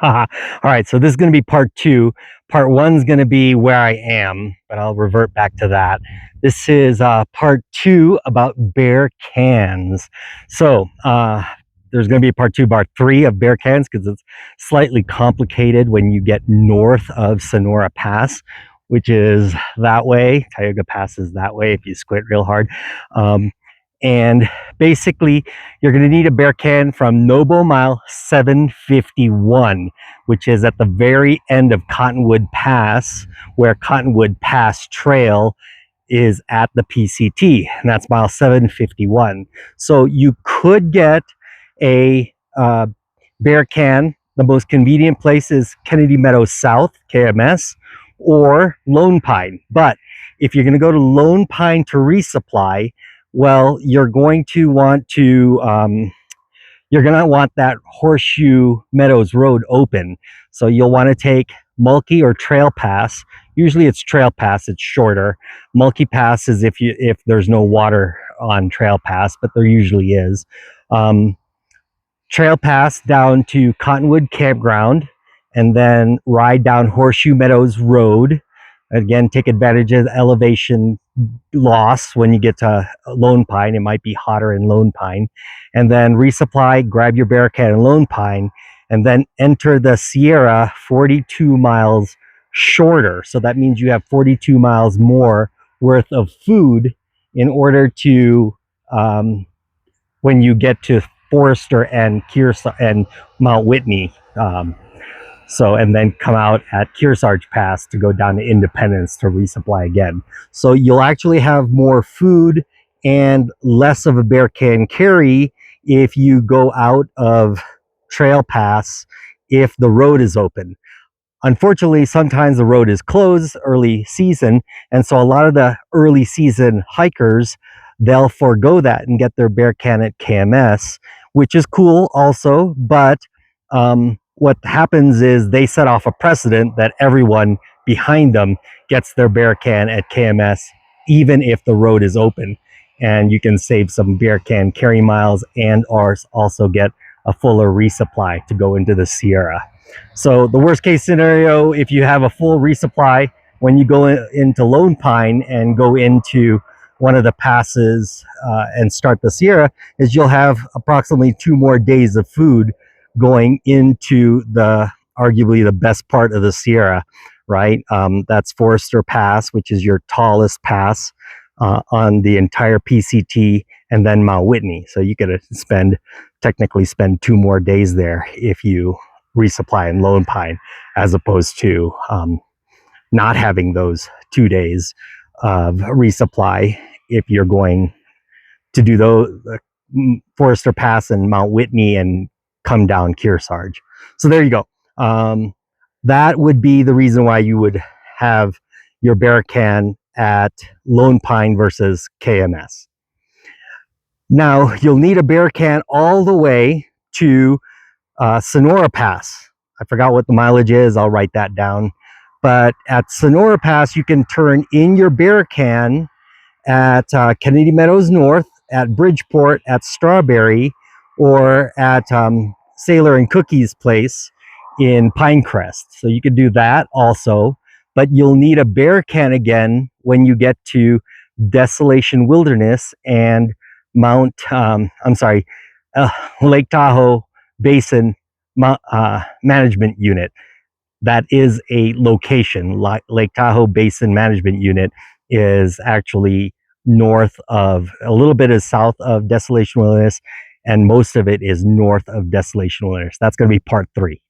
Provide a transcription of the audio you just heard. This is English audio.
All right, so this is going to be part two. Part one's going to be where I am, but I'll revert back to that. This is part two about bear cans. So there's going to be part two, part three of bear cans because it's slightly complicated when you get north of Sonora Pass, which is that way. Tioga Pass is that way if you squint real hard. And basically, you're going to need a bear can from Noble Mile 751, which is at the very end of Cottonwood Pass, where Cottonwood Pass Trail is at the PCT, and that's mile 751. So you could get a bear can. The most convenient place is Kennedy Meadows South, KMS, or Lone Pine. But if you're going to go to Lone Pine to resupply, well, you're going to want that Horseshoe Meadows Road open. So you'll want to take Mulkey or Trail Pass. Usually it's Trail Pass, it's shorter. Mulkey Pass is if there's no water on Trail Pass, but there usually is. Trail Pass down to Cottonwood Campground, and then ride down Horseshoe Meadows Road. Again, take advantage of the elevation loss when you get to Lone Pine. It might be hotter in Lone Pine. And then resupply, grab your bear can in Lone Pine, and then enter the Sierra 42 miles shorter. So that means you have 42 miles more worth of food in order to, when you get to Forester and Kearsarge and Mount Whitney. And then come out at Kearsarge Pass to go down to Independence to resupply again. So you'll actually have more food and less of a bear can carry if you go out of Trail Pass if the road is open. Unfortunately, sometimes the road is closed early season, and so a lot of the early season hikers, they'll forego that and get their bear can at KMS, which is cool also, but what happens is they set off a precedent that everyone behind them gets their bear can at KMS, even if the road is open. And you can save some bear can carry miles and or also get a fuller resupply to go into the Sierra. So the worst case scenario, if you have a full resupply, when you go into Lone Pine and go into one of the passes and start the Sierra, is you'll have approximately 2 more days of food going into arguably the best part of the Sierra, right? That's Forester Pass, which is your tallest pass on the entire PCT, and then Mount Whitney. So you could technically spend 2 more days there if you resupply in Lone Pine, as opposed to not having those 2 days of resupply if you're going to do those Forester Pass and Mount Whitney and come down Kearsarge. So there you go. That would be the reason why you would have your bear can at Lone Pine versus KMS. Now, you'll need a bear can all the way to Sonora Pass. I forgot what the mileage is. I'll write that down. But at Sonora Pass, you can turn in your bear can at Kennedy Meadows North, at Bridgeport, at Strawberry, or at Sailor and Cookie's place in Pinecrest. So you could do that also, but you'll need a bear can again when you get to Desolation Wilderness and Lake Tahoe Basin Management Unit. That is a location. Lake Tahoe Basin Management Unit is actually north of, a little bit is south of Desolation Wilderness, and most of it is north of Desolation Wilderness. That's going to be part 3.